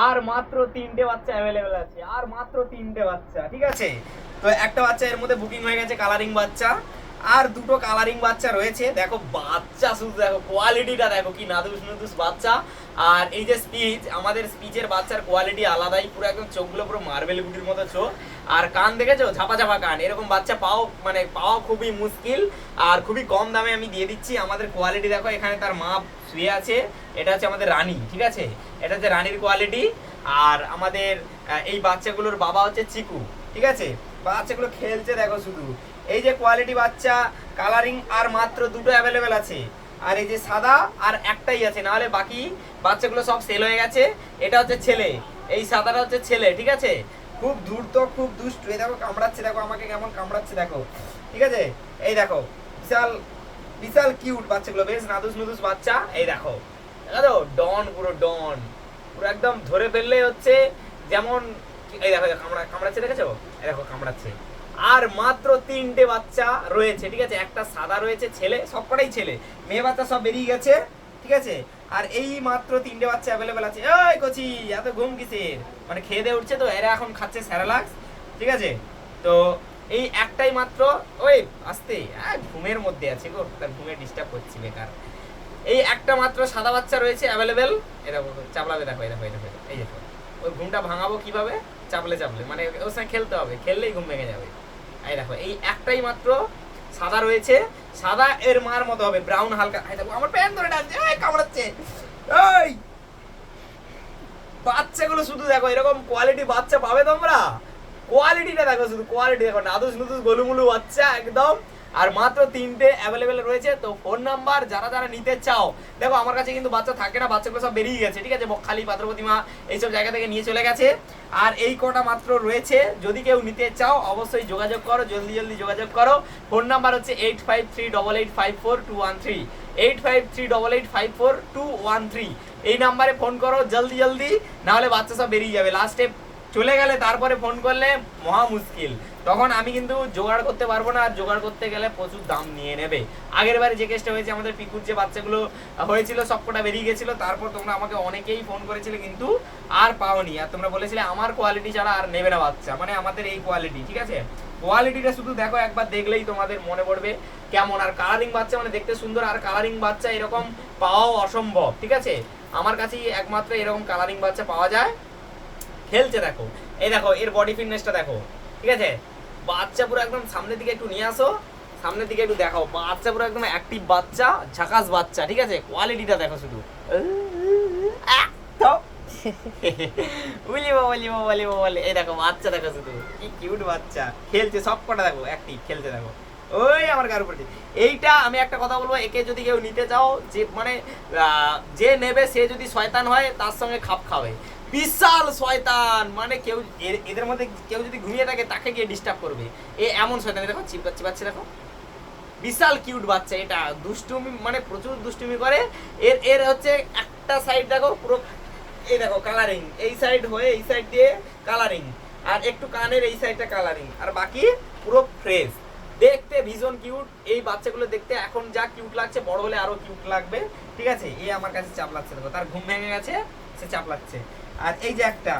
আর মাত্র 3টে বাচ্চা অ্যাভেলেবেল আছে, আর মাত্র 3টে বাচ্চা, ঠিক আছে। তো একটা বাচ্চা এর মধ্যে বুকিং হয়ে গেছে, কালারিং বাচ্চা। আর দুটো কালারিং বাচ্চা রয়েছে। দেখো বাচ্চা শুধু দেখো, কোয়ালিটিটা দেখো কি নাদুস নুদুস বাচ্চা। আর এই যে স্পিচ, আমাদের স্পিচের বাচ্চার কোয়ালিটি আলাদাই, পুরো একদম চোখগুলো পুরো মার্বেল গুটির মতো চোখ। আর কান দেখেছো, ঝাপা ঝাপা কান। এরকম বাচ্চা পাওয়া খুবই মুশকিল। আর খুবই কম দামে আমি দিয়ে দিচ্ছি। আমাদের কোয়ালিটি দেখো, এখানে তার মা শুয়ে আছে, এটা হচ্ছে আমাদের রানী, ঠিক আছে। এটা হচ্ছে রানীর কোয়ালিটি। আর আমাদের এই বাচ্চাগুলোর বাবা হচ্ছে চিকু, ঠিক আছে। বাচ্চাগুলো খেলছে দেখো শুধু। এই যে কোয়ালিটি বাচ্চা, কালারিং আর মাত্র দুটো অ্যাভেলেবেল আছে। আর এই যে সাদা আর একটাই আছে, নাহলে বাকি বাচ্চাগুলো সব সেল হয়ে গেছে। এটা হচ্ছে ছেলে, এই সাদাটা হচ্ছে ছেলে, ঠিক আছে। খুব ধূর্ত, খুব দুষ্টু। এই দেখো কামড়াচ্ছে, দেখো আমাকে কেমন কামড়াচ্ছে দেখো, ঠিক আছে। এই দেখো বিশাল বিশাল কিউট বাচ্চাগুলো, বেশ নাদুস নুদুস বাচ্চা। এই দেখো, দেখো ডন, পুরো ডন, পুরো একদম ধরে ফেললেই হচ্ছে যেমন। এই দেখো কামড়াচ্ছে, দেখেছো, এই দেখো কামড়াচ্ছে। আর মাত্র 3টে বাচ্চা রয়েছে, ঠিক আছে। একটা সাদা রয়েছে, ছেলে, সবকটাই ছেলে। মেয়ে বাচ্চা সব বেরিয়ে গেছে, ঠিক আছে। আর এই মাত্র 3টে বাচ্চা অ্যাভেলেবেল আছে। ওই কচি, এত ঘুম কিসের? মানে খেয়ে দিয়ে উঠছে তো, এরা এখন খাচ্ছে স্যারালাক্স, ঠিক আছে। তো এই একটাই মাত্র, ওই আসতে ঘুমের মধ্যে আছে গো, তার ঘুমে ডিস্টার্ব করছি বেকার। এই একটা মাত্র সাদা বাচ্চা রয়েছে অ্যাভেলেবেল। এই দেখো চাপলাবে, দেখো এই দেখো, এই দেখো, এই দেখো। ওই ঘুমটা ভাঙাবো কিভাবে? চাপলে চাপলে, মানে ওর সঙ্গে খেলতে হবে, খেললেই ঘুম ভেঙে যাবে। এই দেখো, এই একটাই মাত্র সাদা রয়েছে। সাদা এর মার মতো হবে, ব্রাউন হালকা। এই দেখো আমার প্যান্ট ধরে টানছে, এই কামড়াচ্ছে। এই বাচ্চাগুলো শুধু দেখো, এরকম কোয়ালিটি বাচ্চা পাবে তোমরা। কোয়ালিটিটা দেখো শুধু, কোয়ালিটি দেখো, নাদুস নুদুস গোলুমুলু বাচ্চা একদম। আর মাত্র 3টে অ্যাভেলেবেল রয়েছে। তো ফোন নাম্বার যারা যারা নিতে চাও, দেখো আমার কাছে কিন্তু বাচ্চা থাকে না, বাচ্চাগুলো সব বেরিয়ে গেছে, ঠিক আছে। বকখালি, পাত্র প্রতিমা এইসব জায়গা থেকে নিয়ে চলে গেছে। আর এই কটা মাত্র রয়েছে। যদি কেউ নিতে চাও অবশ্যই যোগাযোগ করো, জলদি জলদি যোগাযোগ করো। ফোন নাম্বার হচ্ছে 8538854213, 8538854213। এই নাম্বারে ফোন করো জলদি জলদি, নাহলে বাচ্চা সব বেরিয়ে যাবে। লাস্টে চলে গেলে তারপরে ফোন করলে মহা মুশকিল, তখন আমি কিন্তু জোগাড় করতে পারবো না। আর জোগাড় করতে গেলে প্রচুর দাম নিয়ে নেবে। আগের বারে যে কেসটা হয়েছে, আমাদের পিকুর যে বাচ্চাগুলো হয়েছিল সবকটা বেরিয়ে গেছিল, তারপর তোমরা আমাকে অনেকেই ফোন করেছিলে কিন্তু আর পাওনি। আর তোমরা বলেছিলে আমার কোয়ালিটি ছাড়া আর নেবে না বাচ্চা, মানে আমাদের এই কোয়ালিটি, ঠিক আছে। কোয়ালিটিটা শুধু দেখো, একবার দেখলেই তোমাদের মনে পড়বে কেমন। আর কালারিং বাচ্চা মানে দেখতে সুন্দর, আর কালারিং বাচ্চা এরকম পাওয়াও অসম্ভব, ঠিক আছে। আমার কাছেই একমাত্র এরকম কালারিং বাচ্চা পাওয়া যায়। খেলছে দেখো, এই দেখো এর বডি ফিটনেসটা দেখো, ঠিক আছে। বাচ্চা পুরো একদম সামনের দিকে একটু নিয়ে আসো, সামনের দিকে একটু দেখাও। বাচ্চা পুরো একদম অ্যাক্টিভ বাচ্চা, ঝাকাস বাচ্চা, ঠিক আছে। কোয়ালিটিটা দেখো শুধু, বলি। এই দেখো বাচ্চা দেখো শুধু, কি কিউট বাচ্চা, খেলছে সব কটা দেখো অ্যাক্টিভ, খেলছে দেখো। ওই আমার কার উপরে। এইটা আমি একটা কথা বলবো, একে যদি কেউ নিতে চাও, যে মানে যে নেবে সে যদি শয়তান হয় তার সঙ্গে খাপ খাবে। বিশাল শয়তান, মানে কেউ এদের মধ্যে কেউ যদি ঘুমিয়ে থাকে তাকে গিয়ে ডিস্টার্ব করবে। এ এমন শয়তান, দেখো চিপাচ্ছে দেখো। বিশাল কিউট বাচ্চা, এটা দুষ্টুমি, মানে প্রচুর দুষ্টুমি করে। এর এর হচ্ছে একটা সাইড দেখো পুরো, এই দেখো কালারিং, এই সাইড হয়ে এই সাইড দিয়ে কালারিং, আর একটু কানের এই সাইডটা কালারিং, আর বাকি পুরো ফ্রেশ। দেখতে ভীষণ কিউট এই বাচ্চাগুলো, দেখতে এখন যা কিউট লাগছে বড় হলে আরো কিউট লাগবে, ঠিক আছে। এই আমার কাছে চাপ লাগছে দেখো, তার ঘুম ভেঙে গেছে, সে চাপ লাগছে। আর এই যে একটা